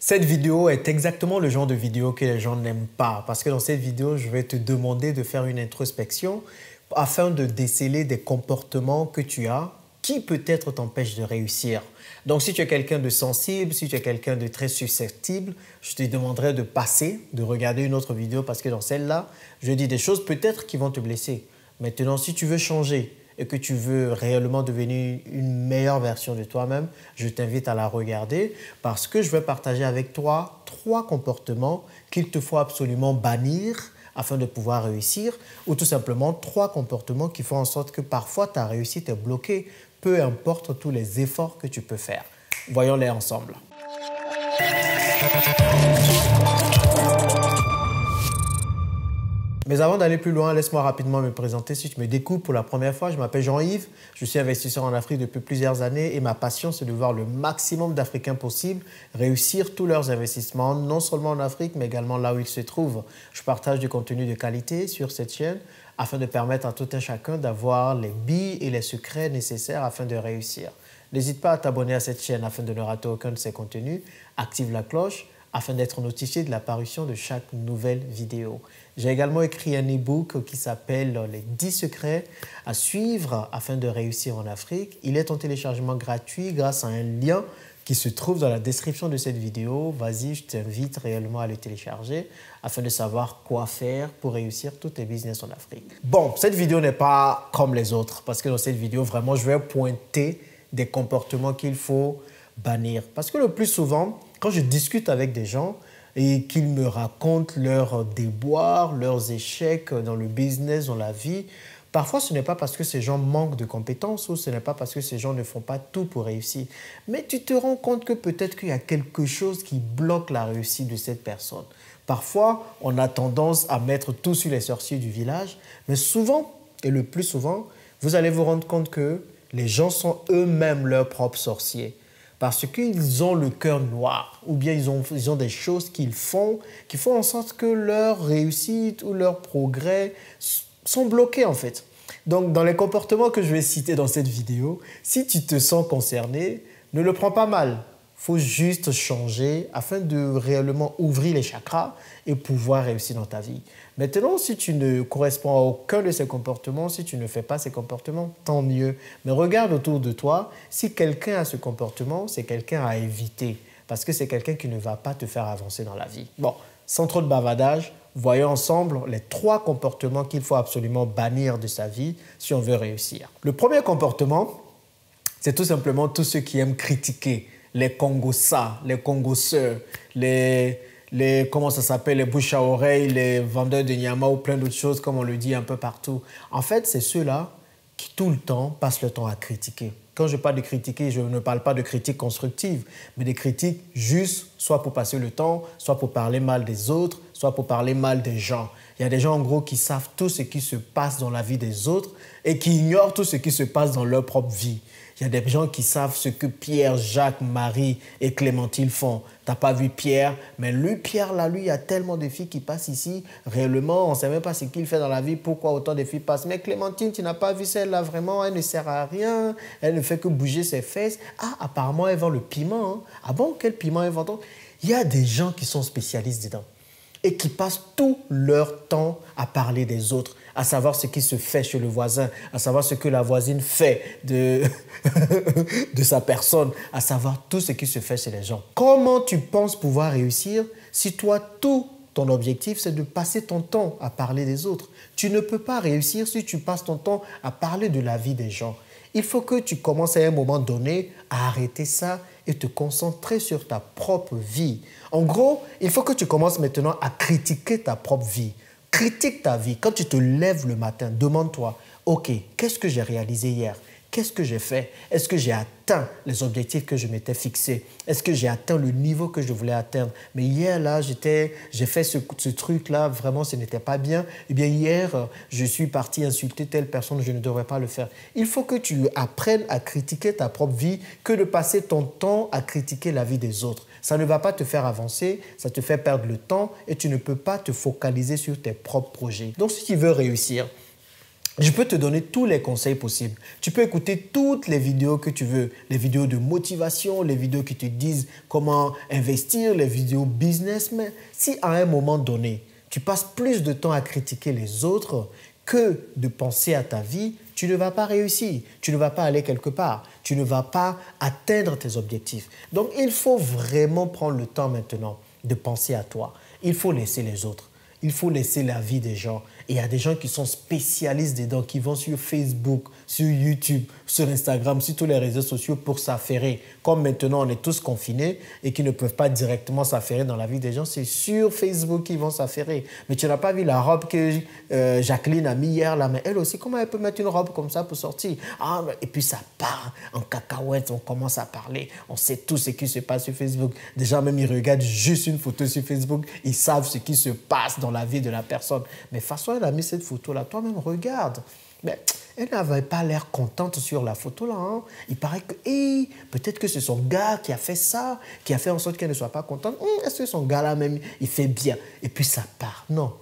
Cette vidéo est exactement le genre de vidéo que les gens n'aiment pas parce que dans cette vidéo, je vais te demander de faire une introspection afin de déceler des comportements que tu as qui peut-être t'empêchent de réussir. Donc, si tu es quelqu'un de sensible, si tu es quelqu'un de très susceptible, je te demanderai de passer, de regarder une autre vidéo parce que dans celle-là, je dis des choses peut-être qui vont te blesser. Maintenant, si tu veux changer et que tu veux réellement devenir une meilleure version de toi-même, je t'invite à la regarder parce que je vais partager avec toi 3 comportements qu'il te faut absolument bannir afin de pouvoir réussir, ou tout simplement 3 comportements qui font en sorte que parfois ta réussite est bloquée, peu importe tous les efforts que tu peux faire. Voyons-les ensemble. Mais avant d'aller plus loin, laisse-moi rapidement me présenter. Si tu me découvres pour la première fois, je m'appelle Jean-Yves, je suis investisseur en Afrique depuis plusieurs années et ma passion, c'est de voir le maximum d'Africains possible réussir tous leurs investissements, non seulement en Afrique, mais également là où ils se trouvent. Je partage du contenu de qualité sur cette chaîne afin de permettre à tout un chacun d'avoir les billes et les secrets nécessaires afin de réussir. N'hésite pas à t'abonner à cette chaîne afin de ne rater aucun de ses contenus. Active la cloche afin d'être notifié de l'apparition de chaque nouvelle vidéo. J'ai également écrit un e-book qui s'appelle « Les 10 secrets à suivre afin de réussir en Afrique ». Il est en téléchargement gratuit grâce à un lien qui se trouve dans la description de cette vidéo. Vas-y, je t'invite réellement à le télécharger afin de savoir quoi faire pour réussir tous tes business en Afrique. Bon, cette vidéo n'est pas comme les autres parce que dans cette vidéo, vraiment, je vais pointer des comportements qu'il faut bannir. Parce que le plus souvent, quand je discute avec des gens et qu'ils me racontent leurs déboires, leurs échecs dans le business, dans la vie, parfois ce n'est pas parce que ces gens manquent de compétences ou ce n'est pas parce que ces gens ne font pas tout pour réussir. Mais tu te rends compte que peut-être qu'il y a quelque chose qui bloque la réussite de cette personne. Parfois, on a tendance à mettre tout sur les sorciers du village, mais souvent, et le plus souvent, vous allez vous rendre compte que les gens sont eux-mêmes leurs propres sorciers. Parce qu'ils ont le cœur noir ou bien ils ont des choses qu'ils font qui font en sorte que leur réussite ou leur progrès sont bloqués en fait. Donc, dans les comportements que je vais citer dans cette vidéo, si tu te sens concerné, ne le prends pas mal. Il faut juste changer afin de réellement ouvrir les chakras et pouvoir réussir dans ta vie. Maintenant, si tu ne corresponds à aucun de ces comportements, si tu ne fais pas ces comportements, tant mieux. Mais regarde autour de toi, si quelqu'un a ce comportement, c'est quelqu'un à éviter parce que c'est quelqu'un qui ne va pas te faire avancer dans la vie. Bon, sans trop de bavardage, voyons ensemble les 3 comportements qu'il faut absolument bannir de sa vie si on veut réussir. Le premier comportement, c'est tout simplement tous ceux qui aiment critiquer. Les Congossas, les Congosseurs, comment ça s'appelle, les bouches à oreilles, les vendeurs de nyama ou plein d'autres choses, comme on le dit un peu partout. En fait, c'est ceux-là qui tout le temps passent le temps à critiquer. Quand je parle de critiquer, je ne parle pas de critiques constructives, mais des critiques juste, soit pour passer le temps, soit pour parler mal des autres, soit pour parler mal des gens. Il y a des gens, en gros, qui savent tout ce qui se passe dans la vie des autres et qui ignorent tout ce qui se passe dans leur propre vie. Il y a des gens qui savent ce que Pierre, Jacques, Marie et Clémentine font. Tu n'as pas vu Pierre, mais lui, Pierre, là, lui, il y a tellement de filles qui passent ici. Réellement, on ne sait même pas ce qu'il fait dans la vie, pourquoi autant de filles passent. Mais Clémentine, tu n'as pas vu celle-là, vraiment, elle ne sert à rien. Elle ne fait que bouger ses fesses. Ah, apparemment, elle vend le piment. Hein. Ah bon, quel piment elle vend donc? Il y a des gens qui sont spécialistes dedans et qui passent tout leur temps à parler des autres, à savoir ce qui se fait chez le voisin, à savoir ce que la voisine fait de sa personne, à savoir tout ce qui se fait chez les gens. Comment tu penses pouvoir réussir si toi, tout ton objectif, c'est de passer ton temps à parler des autres? Tu ne peux pas réussir si tu passes ton temps à parler de la vie des gens. Il faut que tu commences à un moment donné à arrêter ça et te concentrer sur ta propre vie. En gros, il faut que tu commences maintenant à critiquer ta propre vie. Critique ta vie. Quand tu te lèves le matin, demande-toi, OK, qu'est-ce que j'ai réalisé hier? Qu'est-ce que j'ai fait? Est-ce que j'ai atteint les objectifs que je m'étais fixés? Est-ce que j'ai atteint le niveau que je voulais atteindre? Mais hier, là, j'ai fait ce truc-là, vraiment, ce n'était pas bien. Eh bien, hier, je suis parti insulter telle personne, je ne devrais pas le faire. Il faut que tu apprennes à critiquer ta propre vie que de passer ton temps à critiquer la vie des autres. Ça ne va pas te faire avancer, ça te fait perdre le temps et tu ne peux pas te focaliser sur tes propres projets. Donc, si tu veux réussir, Je peux te donner tous les conseils possibles. Tu peux écouter toutes les vidéos que tu veux. Les vidéos de motivation, les vidéos qui te disent comment investir, les vidéos business. Mais si à un moment donné, tu passes plus de temps à critiquer les autres que de penser à ta vie, tu ne vas pas réussir. Tu ne vas pas aller quelque part. Tu ne vas pas atteindre tes objectifs. Donc, il faut vraiment prendre le temps maintenant de penser à toi. Il faut laisser les autres. Il faut laisser la vie des gens. Et il y a des gens qui sont spécialistes dedans, qui vont sur Facebook, sur YouTube, sur Instagram, sur tous les réseaux sociaux pour s'affairer. Comme maintenant, on est tous confinés et qui ne peuvent pas directement s'affairer dans la vie des gens, c'est sur Facebook qu'ils vont s'affairer. Mais tu n'as pas vu la robe que Jacqueline a mis hier là, mais elle aussi, comment elle peut mettre une robe comme ça pour sortir? Ah, et puis ça part en cacahuète, on commence à parler. On sait tout ce qui se passe sur Facebook. Des gens même, ils regardent juste une photo sur Facebook, ils savent ce qui se passe dans la vie de la personne. Mais façon, elle a mis cette photo-là, toi-même, regarde. Mais elle n'avait pas l'air contente sur la photo-là. Hein. Il paraît que, peut-être que c'est son gars qui a fait ça, qui a fait en sorte qu'elle ne soit pas contente. Est-ce que son gars-là même, il fait bien? Et puis ça part. Non,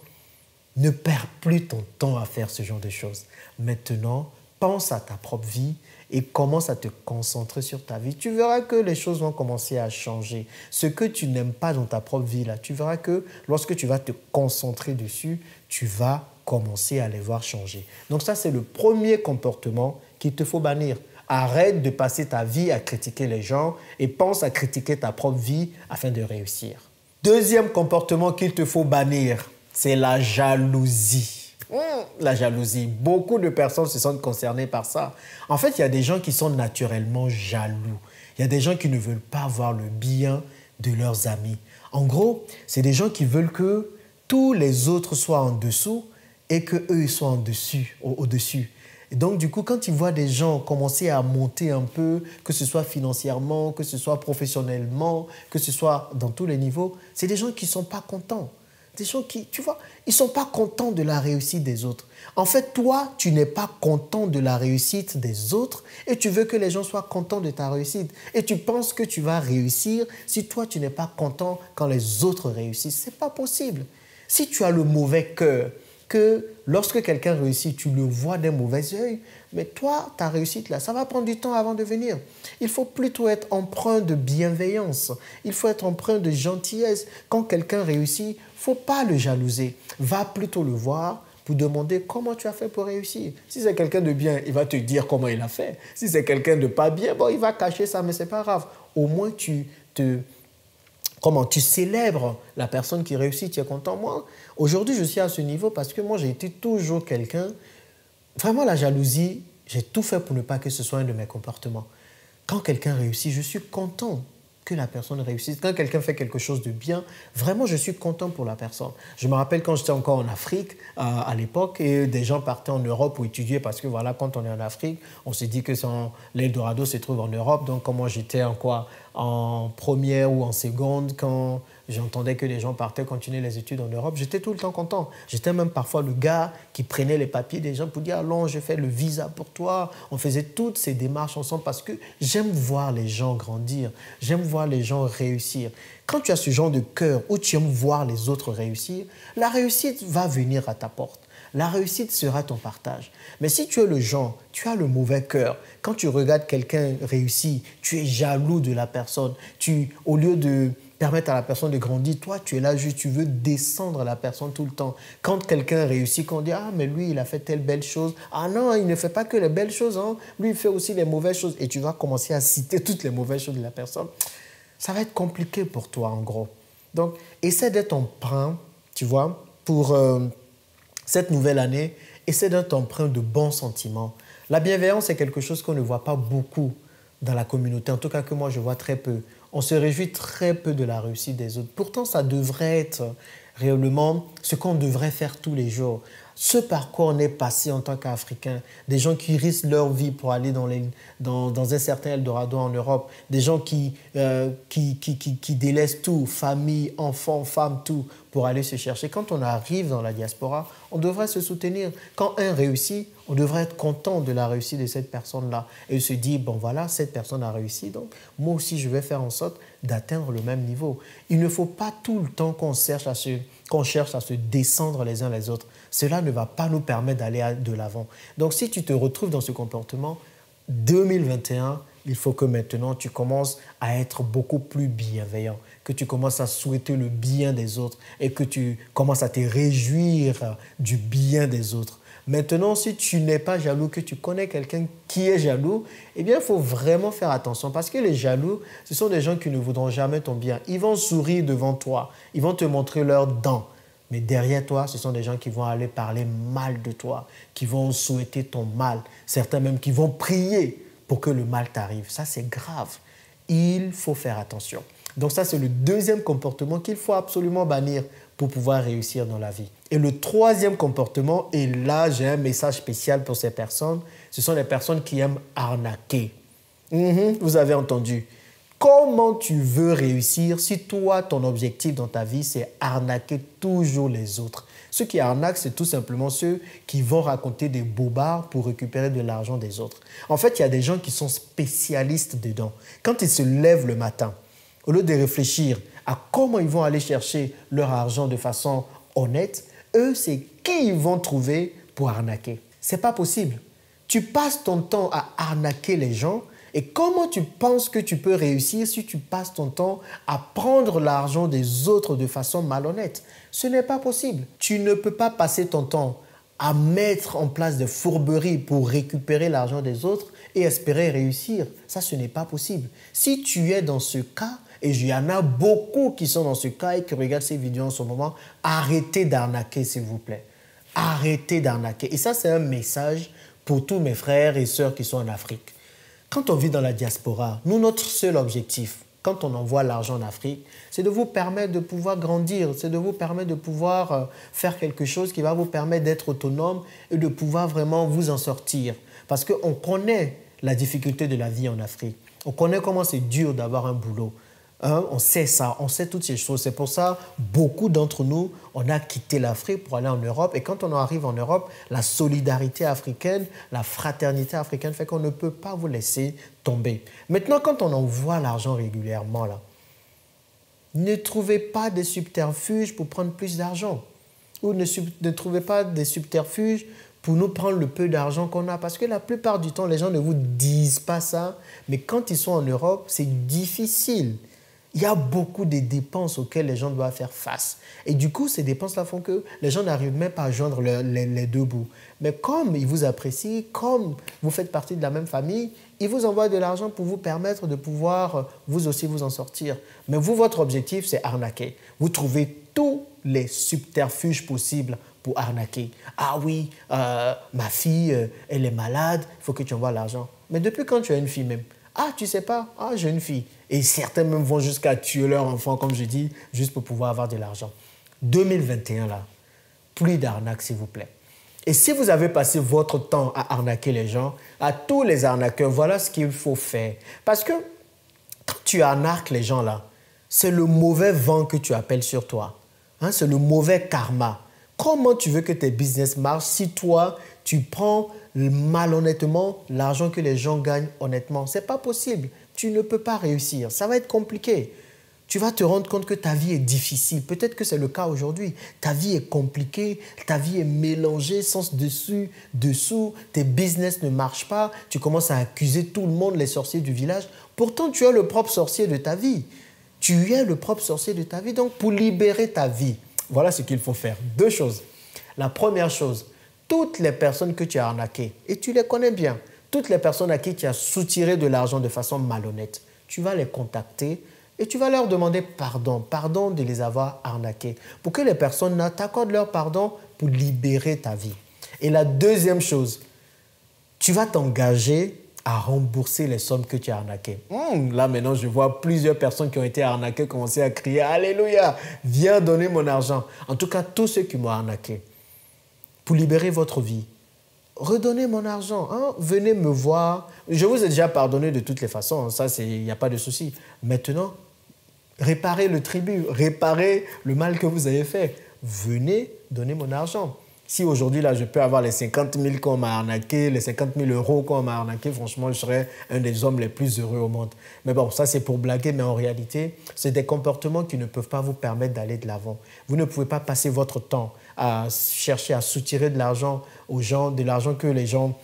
ne perds plus ton temps à faire ce genre de choses. Maintenant, pense à ta propre vie et commence à te concentrer sur ta vie. Tu verras que les choses vont commencer à changer. Ce que tu n'aimes pas dans ta propre vie, là, tu verras que lorsque tu vas te concentrer dessus, tu vas commencer à les voir changer. Donc ça, c'est le premier comportement qu'il te faut bannir. Arrête de passer ta vie à critiquer les gens et pense à critiquer ta propre vie afin de réussir. Deuxième comportement qu'il te faut bannir, c'est la jalousie. La jalousie. Beaucoup de personnes se sentent concernées par ça. En fait, il y a des gens qui sont naturellement jaloux. Il y a des gens qui ne veulent pas voir le bien de leurs amis. En gros, c'est des gens qui veulent que tous les autres soient en dessous et qu'eux soient au-dessus. Et donc, du coup, quand ils voient des gens commencer à monter un peu, que ce soit financièrement, que ce soit professionnellement, que ce soit dans tous les niveaux, c'est des gens qui ne sont pas contents. Des gens qui, tu vois, ils ne sont pas contents de la réussite des autres. En fait, toi, tu n'es pas content de la réussite des autres et tu veux que les gens soient contents de ta réussite. Et tu penses que tu vas réussir si toi, tu n'es pas content quand les autres réussissent. Ce n'est pas possible. Si tu as le mauvais cœur, que lorsque quelqu'un réussit, tu le vois d'un mauvais œil, mais toi, ta réussite, là, ça va prendre du temps avant de venir. Il faut plutôt être empreint de bienveillance. Il faut être empreint de gentillesse. Quand quelqu'un réussit, il ne faut pas le jalouser. Va plutôt le voir pour demander comment tu as fait pour réussir. Si c'est quelqu'un de bien, il va te dire comment il a fait. Si c'est quelqu'un de pas bien, bon, il va cacher ça, mais ce n'est pas grave. Au moins, tu célèbres la personne qui réussit, tu es content. Moi, aujourd'hui, je suis à ce niveau parce que moi, j'ai été toujours quelqu'un... Vraiment, la jalousie, j'ai tout fait pour ne pas que ce soit un de mes comportements. Quand quelqu'un réussit, je suis content que la personne réussisse. Quand quelqu'un fait quelque chose de bien, vraiment, je suis content pour la personne. Je me rappelle quand j'étais encore en Afrique, à l'époque, et des gens partaient en Europe pour étudier parce que, voilà, quand on est en Afrique, on se dit que l'Eldorado se trouve en Europe. Donc, comme moi, j'étais en première ou en seconde, quand j'entendais que les gens partaient continuer les études en Europe, j'étais tout le temps content. J'étais même parfois le gars qui prenait les papiers des gens pour dire « Allons, je fais le visa pour toi ». On faisait toutes ces démarches ensemble parce que j'aime voir les gens grandir, j'aime voir les gens réussir. Quand tu as ce genre de cœur où tu aimes voir les autres réussir, la réussite va venir à ta porte. La réussite sera ton partage. Mais si tu es le genre, tu as le mauvais cœur, quand tu regardes quelqu'un réussir, tu es jaloux de la personne, au lieu de permettre à la personne de grandir, toi, tu es là juste, tu veux descendre la personne tout le temps. Quand quelqu'un réussit, quand on dit « Ah, mais lui, il a fait telle belle chose. Ah non, il ne fait pas que les belles choses. Hein. Lui, il fait aussi les mauvaises choses. » Et tu vas commencer à citer toutes les mauvaises choses de la personne. Ça va être compliqué pour toi, en gros. Donc, essaie d'être emprunt, tu vois, pour cette nouvelle année. Essaie d'être empreint de bons sentiments. La bienveillance, c'est quelque chose qu'on ne voit pas beaucoup dans la communauté. En tout cas, que moi, je vois très peu. On se réjouit très peu de la réussite des autres. Pourtant, ça devrait être réellement ce qu'on devrait faire tous les jours. Ce par quoi on est passé en tant qu'Africains, des gens qui risquent leur vie pour aller dans un certain Eldorado en Europe, des gens qui délaissent tout, famille, enfants, femmes, tout, pour aller se chercher. Quand on arrive dans la diaspora, on devrait se soutenir. Quand un réussit, on devrait être content de la réussite de cette personne-là et se dire, bon voilà, cette personne a réussi, donc moi aussi je vais faire en sorte d'atteindre le même niveau. Il ne faut pas tout le temps qu'on cherche à se descendre les uns les autres. Cela ne va pas nous permettre d'aller de l'avant. Donc si tu te retrouves dans ce comportement, 2021, il faut que maintenant tu commences à être beaucoup plus bienveillant, que tu commences à souhaiter le bien des autres et que tu commences à te réjouir du bien des autres. Maintenant, si tu n'es pas jaloux, que tu connais quelqu'un qui est jaloux, eh bien, il faut vraiment faire attention parce que les jaloux, ce sont des gens qui ne voudront jamais ton bien. Ils vont sourire devant toi, ils vont te montrer leurs dents. Mais derrière toi, ce sont des gens qui vont aller parler mal de toi, qui vont souhaiter ton mal, certains même qui vont prier pour que le mal t'arrive. Ça, c'est grave. Il faut faire attention. Donc ça, c'est le deuxième comportement qu'il faut absolument bannir pour pouvoir réussir dans la vie. Et le troisième comportement, et là, j'ai un message spécial pour ces personnes, ce sont les personnes qui aiment arnaquer. Vous avez entendu. Comment tu veux réussir si toi, ton objectif dans ta vie, c'est arnaquer toujours les autres? Ceux qui arnaquent, c'est tout simplement ceux qui vont raconter des bobards pour récupérer de l'argent des autres. En fait, il y a des gens qui sont spécialistes dedans. Quand ils se lèvent le matin, au lieu de réfléchir à comment ils vont aller chercher leur argent de façon honnête, eux, c'est qui ils vont trouver pour arnaquer. Ce n'est pas possible. Tu passes ton temps à arnaquer les gens. Et comment tu penses que tu peux réussir si tu passes ton temps à prendre l'argent des autres de façon malhonnête? Ce n'est pas possible. Tu ne peux pas passer ton temps à mettre en place des fourberies pour récupérer l'argent des autres et espérer réussir. Ça, ce n'est pas possible. Si tu es dans ce cas, et il y en a beaucoup qui sont dans ce cas et qui regardent ces vidéos en ce moment, arrêtez d'arnaquer, s'il vous plaît. Arrêtez d'arnaquer. Et ça, c'est un message pour tous mes frères et sœurs qui sont en Afrique. Quand on vit dans la diaspora, nous, notre seul objectif, quand on envoie l'argent en Afrique, c'est de vous permettre de pouvoir grandir, c'est de vous permettre de pouvoir faire quelque chose qui va vous permettre d'être autonome et de pouvoir vraiment vous en sortir. Parce qu'on connaît la difficulté de la vie en Afrique. On connaît comment c'est dur d'avoir un boulot. On sait ça, on sait toutes ces choses. C'est pour ça, beaucoup d'entre nous, on a quitté l'Afrique pour aller en Europe. Et quand on arrive en Europe, la solidarité africaine, la fraternité africaine fait qu'on ne peut pas vous laisser tomber. Maintenant, quand on envoie l'argent régulièrement, là, ne trouvez pas des subterfuges pour prendre plus d'argent. Ou ne trouvez pas des subterfuges pour nous prendre le peu d'argent qu'on a. Parce que la plupart du temps, les gens ne vous disent pas ça. Mais quand ils sont en Europe, c'est difficile. Il y a beaucoup de dépenses auxquelles les gens doivent faire face. Et du coup, ces dépenses-là font que les gens n'arrivent même pas à joindre les deux bouts. Mais comme ils vous apprécient, comme vous faites partie de la même famille, ils vous envoient de l'argent pour vous permettre de pouvoir vous aussi vous en sortir. Mais vous, votre objectif, c'est arnaquer. Vous trouvez tous les subterfuges possibles pour arnaquer. Ah oui, ma fille, elle est malade, il faut que tu envoies l'argent. Mais depuis quand tu as une fille même? Ah, tu sais pas? Ah, j'ai une fille. Et certains même vont jusqu'à tuer leur enfant, comme je dis, juste pour pouvoir avoir de l'argent. 2021, là, plus d'arnaques, s'il vous plaît. Et si vous avez passé votre temps à arnaquer les gens, à tous les arnaqueurs, voilà ce qu'il faut faire. Parce que quand tu arnaques les gens, là, c'est le mauvais vent que tu appelles sur toi. Hein, c'est le mauvais karma. Comment tu veux que tes business marchent si toi, tu prends malhonnêtement l'argent que les gens gagnent honnêtement? Ce n'est pas possible. Tu ne peux pas réussir. Ça va être compliqué. Tu vas te rendre compte que ta vie est difficile. Peut-être que c'est le cas aujourd'hui. Ta vie est compliquée, ta vie est mélangée, sens dessus, dessous. Tes business ne marchent pas. Tu commences à accuser tout le monde, les sorciers du village. Pourtant, tu es le propre sorcier de ta vie. Tu es le propre sorcier de ta vie. Donc, pour libérer ta vie, voilà ce qu'il faut faire. Deux choses. La première chose, toutes les personnes que tu as arnaquées, et tu les connais bien, toutes les personnes à qui tu as soutiré de l'argent de façon malhonnête, tu vas les contacter et tu vas leur demander pardon de les avoir arnaqués, pour que les personnes t'accordent leur pardon pour libérer ta vie. Et la deuxième chose, tu vas t'engager à rembourser les sommes que tu as arnaquées. Là maintenant, je vois plusieurs personnes qui ont été arnaquées commencer à crier « Alléluia, viens donner mon argent ». En tout cas, tous ceux qui m'ont arnaqué, pour libérer votre vie, redonnez mon argent, hein? Venez me voir. Je vous ai déjà pardonné de toutes les façons, ça, il n'y a pas de souci. Maintenant, réparez le tribut, réparez le mal que vous avez fait. Venez donner mon argent. Si aujourd'hui, là, je peux avoir les 50 000 qu'on m'a arnaqué, les 50 000 euros qu'on m'a arnaqué, franchement, je serais un des hommes les plus heureux au monde. Mais bon, ça, c'est pour blaguer, mais en réalité, c'est des comportements qui ne peuvent pas vous permettre d'aller de l'avant. Vous ne pouvez pas passer votre temps à chercher à soutirer de l'argent aux gens, de l'argent que les gens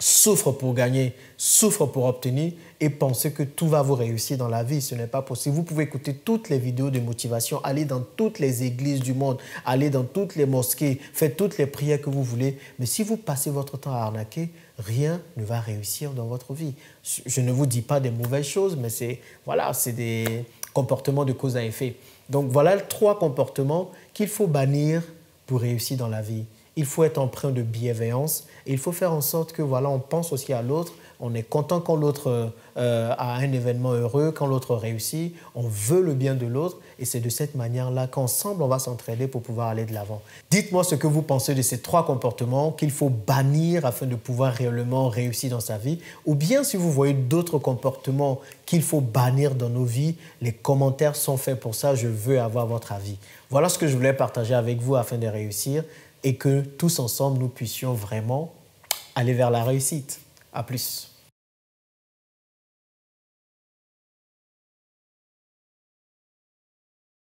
souffrent pour gagner, souffrent pour obtenir et penser que tout va vous réussir dans la vie. Ce n'est pas possible. Vous pouvez écouter toutes les vidéos de motivation, aller dans toutes les églises du monde, aller dans toutes les mosquées, faire toutes les prières que vous voulez. Mais si vous passez votre temps à arnaquer, rien ne va réussir dans votre vie. Je ne vous dis pas des mauvaises choses, mais c'est des comportements de cause à effet. Donc voilà 3 comportements qu'il faut bannir pour réussir dans la vie. Il faut être empreint de bienveillance et il faut faire en sorte que voilà, on pense aussi à l'autre, on est content quand l'autre a un événement heureux, quand l'autre réussit, on veut le bien de l'autre et c'est de cette manière-là qu'ensemble on va s'entraider pour pouvoir aller de l'avant. Dites-moi ce que vous pensez de ces 3 comportements qu'il faut bannir afin de pouvoir réellement réussir dans sa vie, ou bien si vous voyez d'autres comportements qu'il faut bannir dans nos vies, les commentaires sont faits pour ça, je veux avoir votre avis. Voilà ce que je voulais partager avec vous afin de réussir et que tous ensemble, nous puissions vraiment aller vers la réussite. À plus.